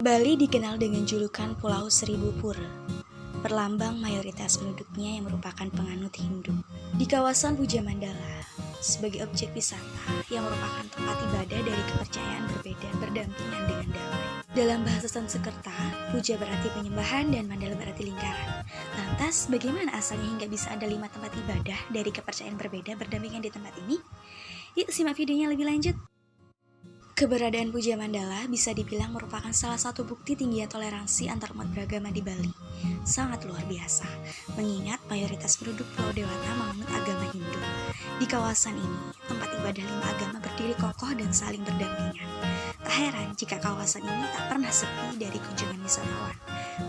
Bali dikenal dengan julukan Pulau Seribu Pura, perlambang mayoritas penduduknya yang merupakan penganut Hindu. Di kawasan Puja Mandala, sebagai objek wisata yang merupakan tempat ibadah dari kepercayaan berbeda berdampingan dengan damai. Dalam bahasa Sanskerta, puja berarti penyembahan dan mandala berarti lingkaran. Lantas, bagaimana asalnya hingga bisa ada 5 tempat ibadah dari kepercayaan berbeda berdampingan di tempat ini? Yuk simak videonya lebih lanjut. Keberadaan Puja Mandala bisa dibilang merupakan salah satu bukti tingginya toleransi antar umat beragama di Bali. Sangat luar biasa, mengingat mayoritas penduduk Pulau Dewata menganut agama Hindu. Di kawasan ini, tempat ibadah 5 agama berdiri kokoh dan saling berdampingan. Tak heran jika kawasan ini tak pernah sepi dari kunjungan wisatawan.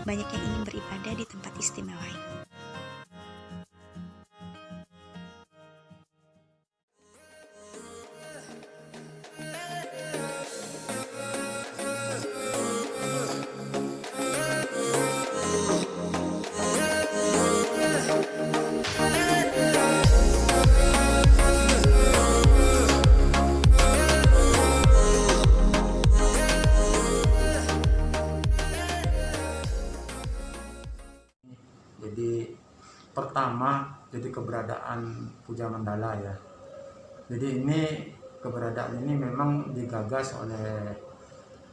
Banyak yang ingin beribadah di tempat istimewa ini. Jadi pertama, jadi keberadaan Puja Mandala ya. Jadi ini keberadaan ini memang digagas oleh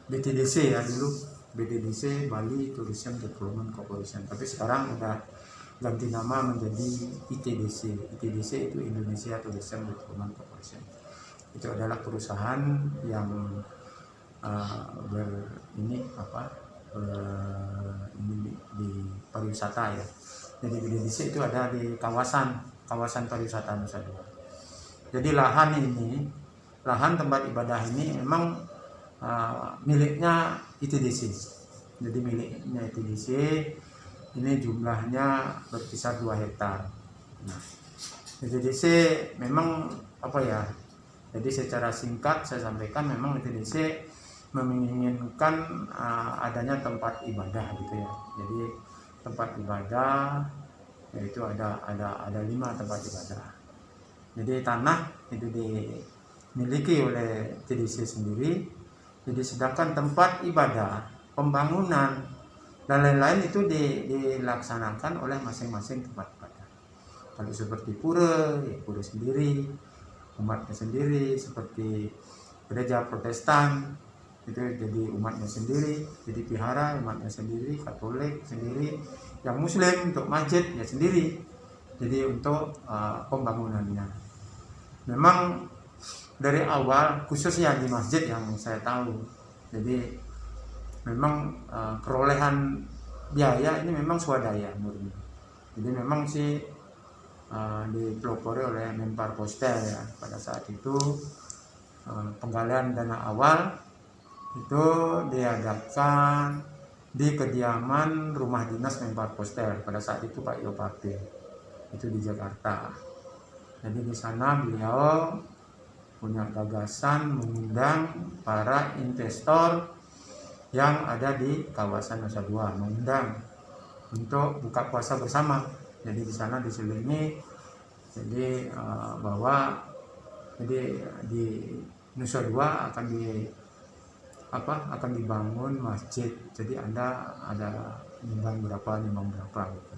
BTDC ya dulu, BTDC Bali Tourism Development Corporation. Tapi sekarang udah ganti nama menjadi ITDC. ITDC itu Indonesia Tourism Development Corporation. Itu adalah perusahaan yang di pariwisata ya. Jadi BDDC itu ada di kawasan pariwisata Nusa Dua. Jadi lahan tempat ibadah ini memang miliknya ITDC. Jadi miliknya ITDC ini jumlahnya berkisar 2 hektar. Nah, ITDC memang jadi secara singkat saya sampaikan, memang ITDC menginginkan adanya tempat ibadah gitu ya. Jadi tempat ibadah yaitu ada 5 tempat ibadah. Jadi tanah itu dimiliki oleh TDC sendiri. Jadi sedangkan tempat ibadah, pembangunan dan lain-lain itu dilaksanakan oleh masing-masing tempat ibadah. Kalau seperti pura, ya pura sendiri, umatnya sendiri. Seperti gereja Protestan itu jadi umatnya sendiri, jadi vihara umatnya sendiri, Katolik sendiri, yang Muslim untuk masjid ya sendiri. Jadi untuk pembangunannya memang dari awal, khususnya di masjid yang saya tahu, jadi memang perolehan biaya ini memang swadaya murni. Jadi memang sih dipelopori oleh Menpar Postel ya pada saat itu. Penggalian dana awal itu diadakan di kediaman rumah dinas Menpar Postel pada saat itu Pak Yopate, itu di Jakarta. Jadi di sana beliau punya gagasan mengundang para investor yang ada di kawasan Nusa Dua, mengundang untuk buka puasa bersama. Jadi di sana diselingi bahwa di Nusa Dua akan dibangun masjid. Jadi Anda ada nyumbang berapa gitu.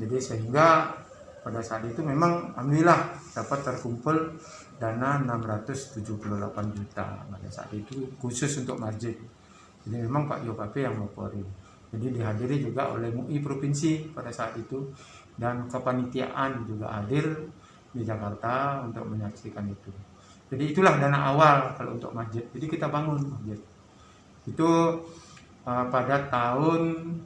Jadi sehingga pada saat itu memang alhamdulillah dapat terkumpul dana 678 juta pada saat itu khusus untuk masjid. Jadi memang Pak Yopape yang melopori. Jadi dihadiri juga oleh MUI provinsi pada saat itu, dan kepanitiaan juga hadir di Jakarta untuk menyaksikan itu. Jadi itulah dana awal kalau untuk masjid. Jadi kita bangun masjid itu pada tahun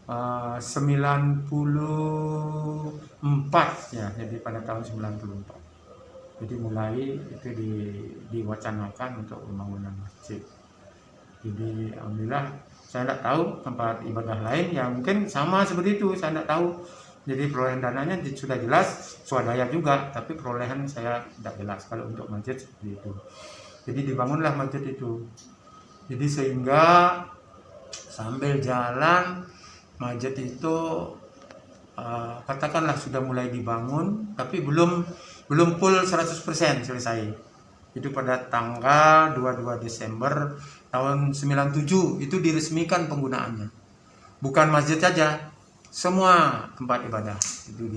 94 ya. Jadi pada tahun 94. Jadi mulai itu diwacanakan untuk pembangunan masjid. Jadi alhamdulillah, saya tidak tahu tempat ibadah lain yang mungkin sama seperti itu, saya tidak tahu. Jadi perolehan dananya sudah jelas swadaya juga, tapi perolehan saya tidak jelas kalau untuk masjid seperti itu. Jadi dibangunlah masjid itu. Jadi sehingga sambil jalan masjid itu katakanlah sudah mulai dibangun, tapi belum full 100% selesai. Itu pada tanggal 22 Desember tahun 97 itu diresmikan penggunaannya. Bukan masjid saja, semua tempat ibadah itu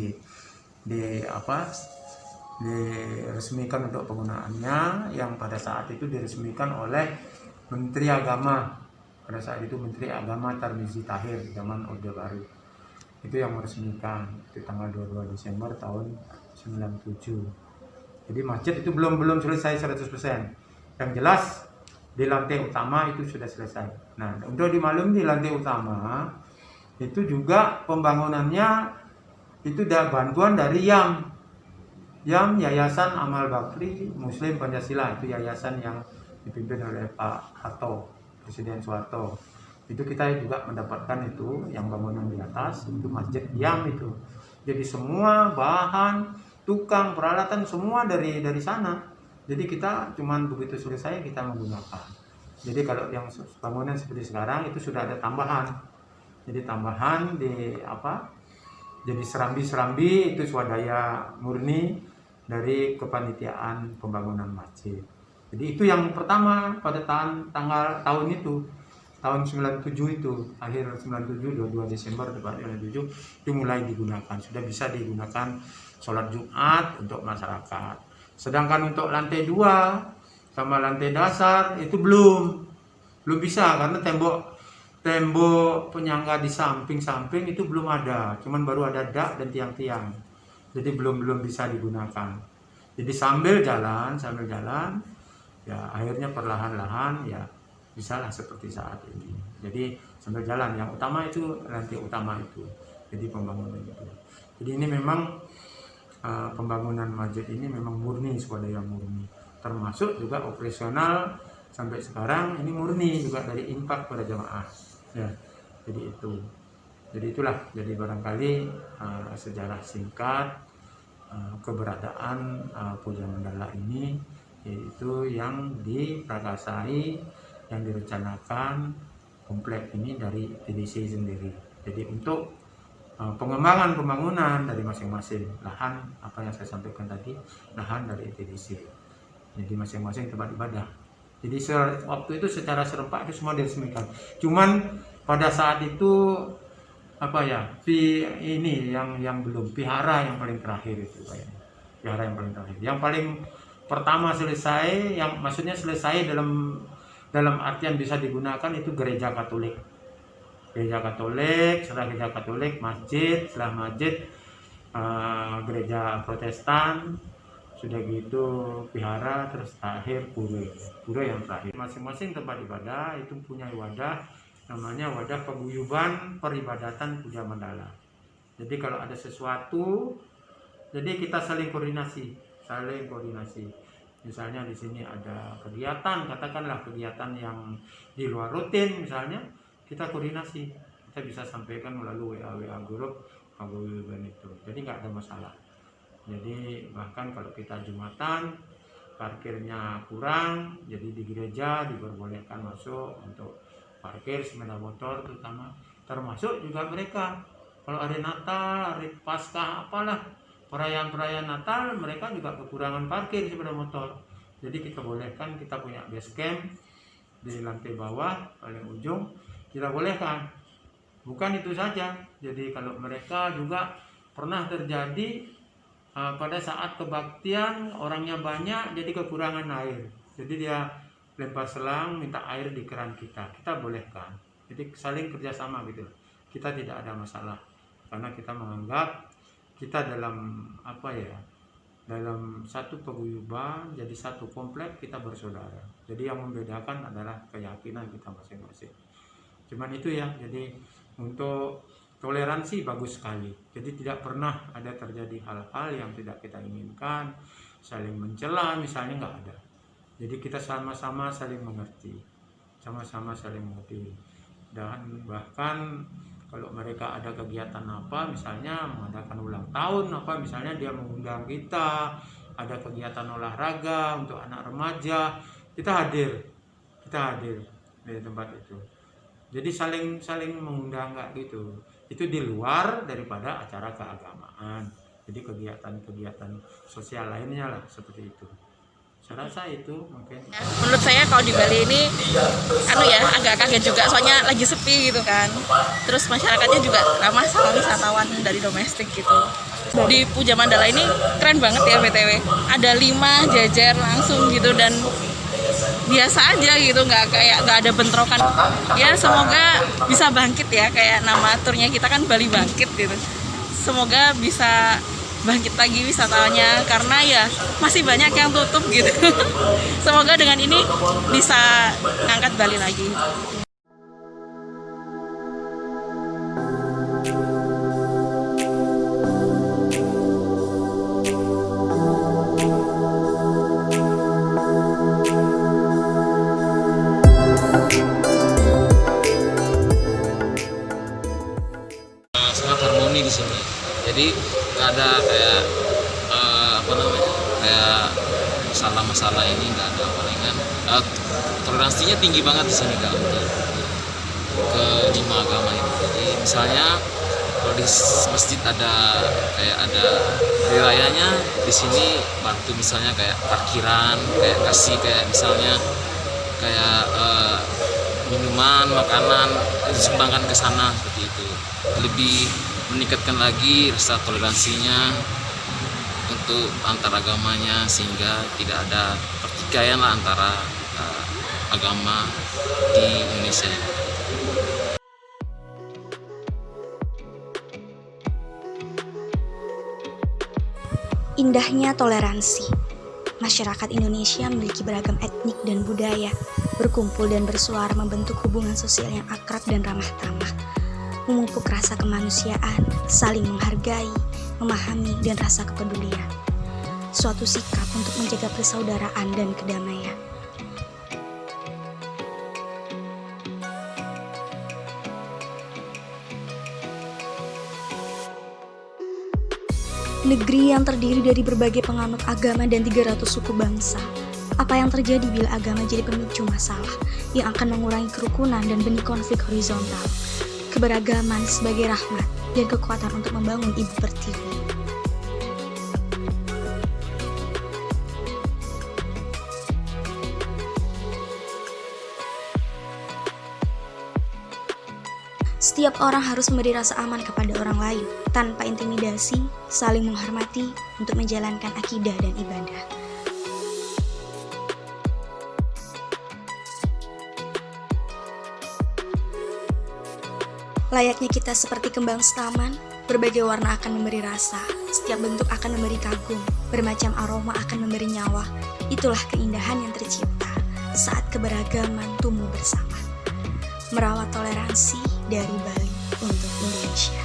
diresmikan untuk penggunaannya, yang pada saat itu diresmikan oleh Menteri Agama. Pada saat itu Menteri Agama Tarmizi Tahir zaman Orde Baru. Itu yang meresmikan di tanggal 22 Desember tahun 97. Jadi masjid itu belum selesai 100%. Yang jelas di lantai utama itu sudah selesai. Nah, untuk dimaklum di lantai utama itu juga pembangunannya itu ada bantuan dari YAM, Yayasan Amal Bakri Muslim Pancasila. Itu yayasan yang dipimpin oleh Pak Harto, Presiden Soeharto. Itu kita juga mendapatkan itu yang bangunan di atas itu masjid YAM itu. Jadi semua bahan, tukang, peralatan semua dari sana. Jadi kita cuman begitu selesai kita menggunakan. Jadi kalau yang bangunan seperti sekarang itu sudah ada tambahan. Jadi tambahan jadi serambi-serambi itu swadaya murni dari kepanitiaan pembangunan masjid. Jadi itu yang pertama pada tahun itu. Tahun 97 itu, akhir 97, 22 Desember 2007 itu mulai digunakan. Sudah bisa digunakan sholat Jumat untuk masyarakat. Sedangkan untuk lantai 2 sama lantai dasar itu belum bisa, karena tembok penyangga di samping-samping itu belum ada. Cuman baru ada dak dan tiang-tiang. Jadi belum bisa digunakan. Jadi sambil jalan ya akhirnya perlahan-lahan ya bisalah seperti saat ini. Jadi sambil jalan, yang utama itu lantai utama itu. Jadi pembangunan itu. Jadi ini memang pembangunan masjid ini memang murni, swadaya murni. Termasuk juga operasional sampai sekarang ini murni juga dari infak pada jamaah. Ya, jadi itu. Jadi itulah. Jadi barangkali sejarah singkat keberadaan Puja Mandala ini, yaitu yang diprakarsai, yang direncanakan komplek ini dari TDC sendiri. Jadi untuk pengembangan pembangunan dari masing-masing lahan, apa yang saya sampaikan tadi, lahan dari TDC. Jadi masing-masing tempat ibadah. Jadi waktu itu secara serempak itu semua diresmikan. Cuman pada saat itu ini yang belum, vihara yang paling terakhir itu kayaknya. Vihara yang paling terakhir. Yang paling pertama selesai, yang maksudnya selesai dalam artian bisa digunakan itu gereja Katolik. Gereja Katolik, setelah gereja Katolik masjid, setelah masjid gereja Protestan, sudah gitu vihara, terus terakhir pura yang terakhir. Masing-masing tempat ibadah itu punya wadah, namanya wadah paguyuban peribadatan Puja Mandala. Jadi kalau ada sesuatu, jadi kita saling koordinasi. Misalnya di sini ada kegiatan, katakanlah kegiatan yang di luar rutin misalnya, kita koordinasi. Kita bisa sampaikan melalui WA grup paguyuban itu. Jadi nggak ada masalah. Jadi bahkan kalau kita Jumatan, parkirnya kurang, jadi di gereja diperbolehkan masuk untuk parkir sepeda motor terutama. Termasuk juga mereka kalau hari Natal, hari Paskah, apalah perayaan Natal, mereka juga kekurangan parkir sepeda motor. Jadi kita bolehkan, kita punya base camp di lantai bawah paling ujung, kita bolehkan. Bukan itu saja, jadi kalau mereka juga pernah terjadi pada saat kebaktian orangnya banyak, jadi kekurangan air, jadi dia lempar selang minta air di keran kita bolehkan. Jadi saling kerjasama gitu, kita tidak ada masalah, karena kita menganggap kita dalam dalam satu paguyuban, jadi satu komplek kita bersaudara. Jadi yang membedakan adalah keyakinan kita masing-masing. Cuman itu ya, jadi untuk toleransi bagus sekali. Jadi tidak pernah ada terjadi hal-hal yang tidak kita inginkan, saling mencela misalnya, nggak ada. Jadi kita sama-sama saling mengerti, dan bahkan kalau mereka ada kegiatan apa, misalnya mengadakan ulang tahun apa, misalnya dia mengundang kita, ada kegiatan olahraga untuk anak remaja, kita hadir di tempat itu. Jadi saling mengundang nggak gitu. Itu di luar daripada acara keagamaan. Jadi kegiatan-kegiatan sosial lainnya lah seperti itu. Saya rasa itu mungkin. Menurut saya kalau di Bali ini agak kaget juga soalnya lagi sepi gitu kan. Terus masyarakatnya juga ramah sama wisatawan dari domestik gitu. Di Puja Mandala ini keren banget ya BTW. Ada 5 jajar langsung gitu dan biasa aja gitu, nggak ada bentrokan. Ya semoga bisa bangkit ya, kayak nama turnya kita kan Bali Bangkit gitu. Semoga bisa bangkit lagi wisatanya karena ya masih banyak yang tutup gitu. Semoga dengan ini bisa ngangkat Bali lagi. Sangat harmoni di sini. Jadi nggak ada kayak kayak masalah-masalah ini, nggak ada palingan. Toleransinya tinggi banget di sini Kak untuk ke-5 agama ini. Jadi misalnya kalau di masjid ada hari rayanya, di sini bantu misalnya kayak parkiran, kayak kasih kayak misalnya kayak minuman, makanan disumbangkan ke sana seperti itu. Lebih meningkatkan lagi rasa toleransinya untuk antar agamanya sehingga tidak ada pertikaian lah antara agama di Indonesia. Indahnya toleransi. Masyarakat Indonesia memiliki beragam etnik dan budaya, berkumpul dan bersuara membentuk hubungan sosial yang akrab dan ramah tamah, memupuk rasa kemanusiaan, saling menghargai, memahami, dan rasa kepedulian. Suatu sikap untuk menjaga persaudaraan dan kedamaian. Negeri yang terdiri dari berbagai penganut agama dan 300 suku bangsa. Apa yang terjadi bila agama jadi pemicu masalah yang akan mengurangi kerukunan dan benih konflik horizontal? Keberagaman sebagai rahmat dan kekuatan untuk membangun Ibu Pertiwi. Setiap orang harus memberi rasa aman kepada orang lain, tanpa intimidasi, saling menghormati untuk menjalankan akidah dan ibadah. Layaknya kita seperti kembang setaman, berbagai warna akan memberi rasa, setiap bentuk akan memberi kagum, bermacam aroma akan memberi nyawa. Itulah keindahan yang tercipta saat keberagaman tumbuh bersama. Merawat toleransi dari Bali untuk Indonesia.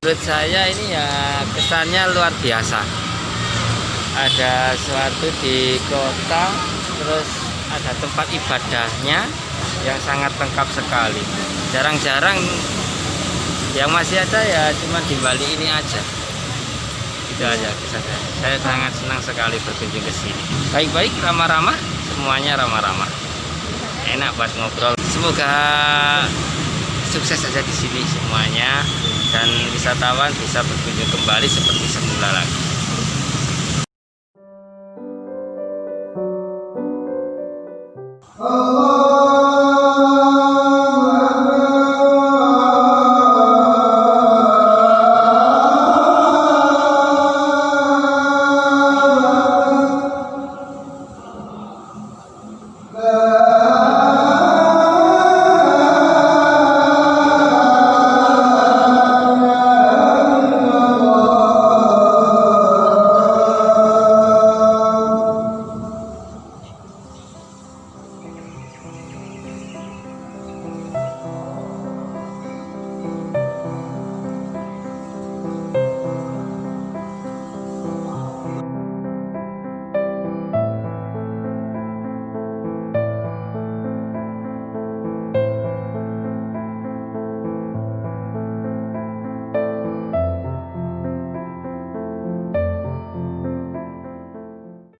Menurut saya ini ya kesannya luar biasa. Ada suatu di kota, terus ada tempat ibadahnya yang sangat lengkap sekali. Jarang-jarang yang masih ada ya cuma di Bali ini aja. Itu aja kisahnya. Saya sangat senang sekali berkunjung ke sini. Baik-baik, ramah-ramah, semuanya ramah-ramah. Enak buat ngobrol. Semoga sukses saja di sini semuanya dan wisatawan bisa berkunjung kembali seperti semula lagi. La